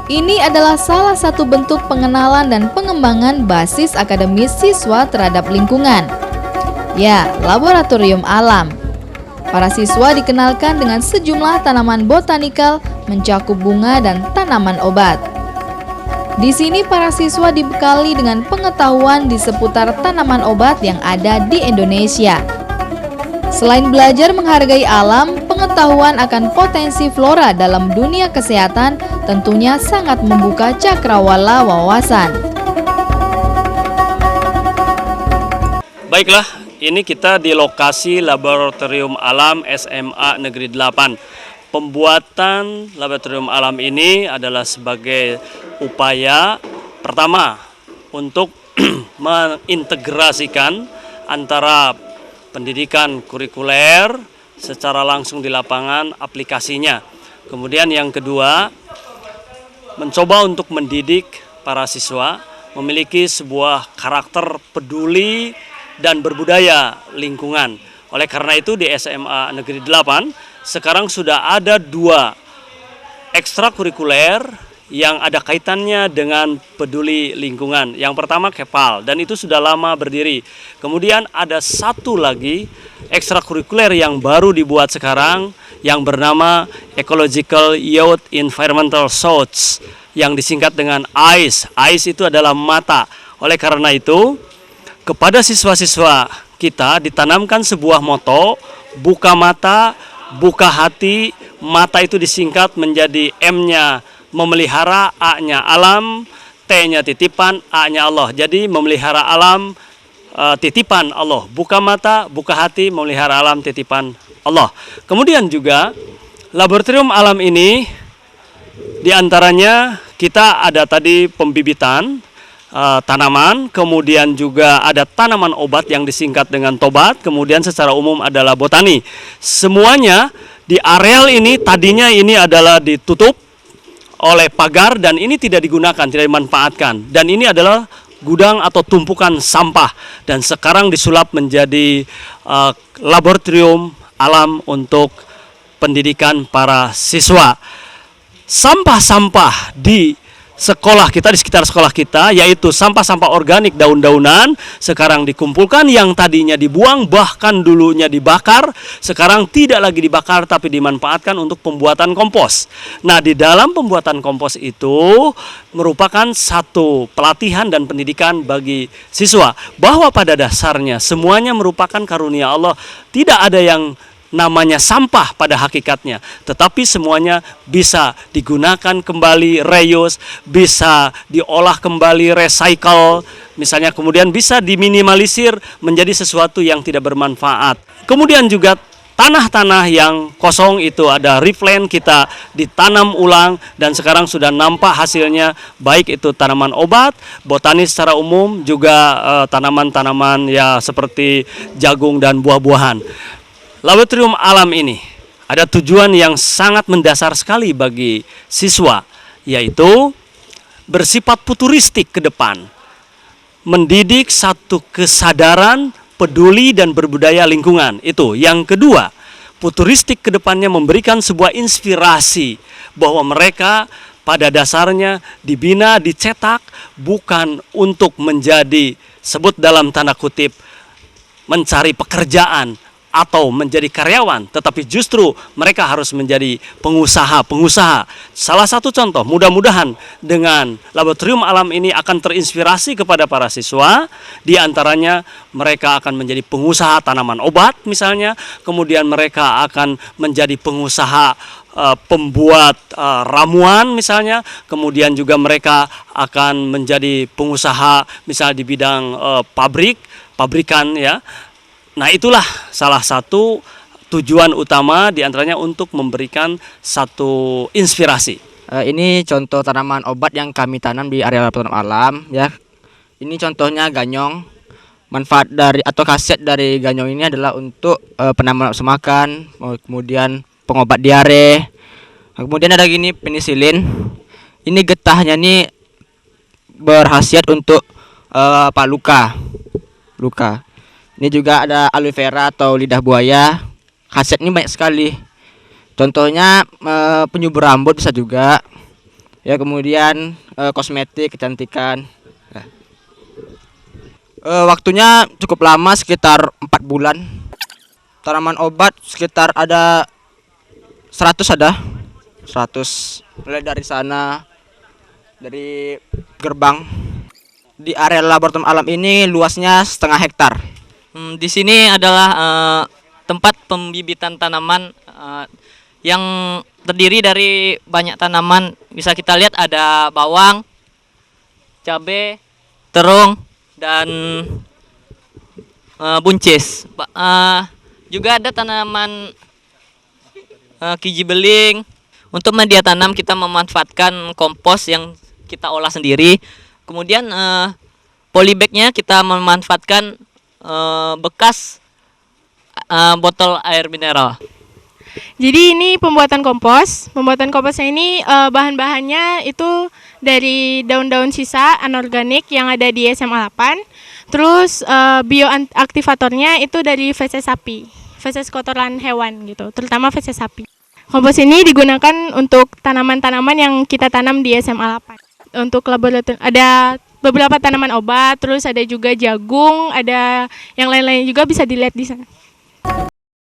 Ini adalah salah satu bentuk pengenalan dan pengembangan basis akademis siswa terhadap lingkungan. Ya, laboratorium alam. Para siswa dikenalkan dengan sejumlah tanaman botanikal mencakup bunga dan tanaman obat. Di sini para siswa dibekali dengan pengetahuan di seputar tanaman obat yang ada di Indonesia. Selain belajar menghargai alam, pengetahuan akan potensi flora dalam dunia kesehatan tentunya sangat membuka cakrawala wawasan. Baiklah, ini kita di lokasi Laboratorium Alam SMA Negeri 8. Pembuatan Laboratorium Alam ini adalah sebagai upaya pertama untuk mengintegrasikan antara pendidikan kurikuler secara langsung di lapangan aplikasinya. Kemudian yang kedua, mencoba untuk mendidik para siswa memiliki sebuah karakter peduli dan berbudaya lingkungan. Oleh karena itu di SMA Negeri 8 sekarang sudah ada 2 ekstrakurikuler yang ada kaitannya dengan peduli lingkungan. Yang pertama KEPAL, dan itu sudah lama berdiri. Kemudian ada satu lagi ekstrakurikuler yang baru dibuat sekarang yang bernama Ecological Youth Environmental Science yang disingkat dengan AIS. AIS itu adalah mata. Oleh karena itu, kepada siswa-siswa kita ditanamkan sebuah moto, buka mata, buka hati. Mata itu disingkat menjadi M-nya memelihara, A-nya alam, T-nya titipan, A-nya Allah. Jadi memelihara alam, titipan Allah. Buka mata, buka hati, memelihara alam, titipan Allah. Kemudian juga laboratorium alam ini diantaranya kita ada tadi pembibitan tanaman, kemudian juga ada tanaman obat yang disingkat dengan tobat, kemudian secara umum adalah botani. Semuanya di areal ini tadinya ini adalah ditutup oleh pagar dan ini tidak digunakan, tidak dimanfaatkan. Dan ini adalah gudang atau tumpukan sampah dan sekarang disulap menjadi laboratorium alam untuk pendidikan para siswa. Sampah-sampah di sekolah kita, di sekitar sekolah kita, yaitu sampah-sampah organik daun-daunan, sekarang dikumpulkan. Yang tadinya dibuang, bahkan dulunya dibakar, sekarang tidak lagi dibakar tapi dimanfaatkan untuk pembuatan kompos. Nah, di dalam pembuatan kompos itu merupakan satu pelatihan dan pendidikan bagi siswa bahwa pada dasarnya semuanya merupakan karunia Allah. Tidak ada yang namanya sampah pada hakikatnya, tetapi semuanya bisa digunakan kembali, reuse, bisa diolah kembali, recycle, misalnya, kemudian bisa diminimalisir menjadi sesuatu yang tidak bermanfaat. Kemudian juga tanah-tanah yang kosong itu ada replant, kita ditanam ulang dan sekarang sudah nampak hasilnya, baik itu tanaman obat, botanis secara umum, juga tanaman-tanaman ya seperti jagung dan buah-buahan. Laboratorium alam ini ada tujuan yang sangat mendasar sekali bagi siswa, yaitu bersifat futuristik ke depan, mendidik satu kesadaran peduli dan berbudaya lingkungan. Itu yang kedua, futuristik ke depannya memberikan sebuah inspirasi bahwa mereka pada dasarnya dibina, dicetak bukan untuk menjadi, sebut dalam tanda kutip, mencari pekerjaan atau menjadi karyawan, tetapi justru mereka harus menjadi pengusaha-pengusaha. Salah satu contoh, mudah-mudahan dengan laboratorium alam ini akan terinspirasi kepada para siswa, di antaranya mereka akan menjadi pengusaha tanaman obat misalnya, kemudian mereka akan menjadi pengusaha pembuat ramuan misalnya, kemudian juga mereka akan menjadi pengusaha misalnya di bidang pabrikan ya. Nah, itulah salah satu tujuan utama diantaranya untuk memberikan satu inspirasi. Ini contoh tanaman obat yang kami tanam di area laboratorium alam ya. Ini contohnya ganyong. Manfaat dari atau khasiat dari ganyong ini adalah untuk penambah nafsu makan, kemudian pengobat diare. Kemudian ada gini penisilin. Ini getahnya nih berkhasiat untuk luka. Ini juga ada aloe vera atau lidah buaya. Khasiatnya banyak sekali. Contohnya penyubur rambut bisa juga. Ya kemudian kosmetik, kecantikan. Waktunya cukup lama, sekitar 4 bulan. Tanaman obat sekitar ada 100 ada. 100 mulai dari sana, dari gerbang. Di area laboratorium alam ini luasnya 0,5 hektar. Di sini adalah tempat pembibitan tanaman yang terdiri dari banyak tanaman. Bisa kita lihat ada bawang, cabai, terung, dan buncis. Juga ada tanaman kiji beling. Untuk media tanam kita memanfaatkan kompos yang kita olah sendiri. Kemudian polybagnya kita memanfaatkan bekas botol air mineral. Jadi ini pembuatan kompos. Pembuatan komposnya ini bahan-bahannya itu dari daun-daun sisa anorganik yang ada di SMA 8. Terus bioaktivatornya itu dari feses sapi, feses kotoran hewan gitu, terutama feses sapi. Kompos ini digunakan untuk tanaman-tanaman yang kita tanam di SMA 8. Untuk laboratorium ada beberapa tanaman obat, terus ada juga jagung, ada yang lain-lain juga bisa dilihat di sana.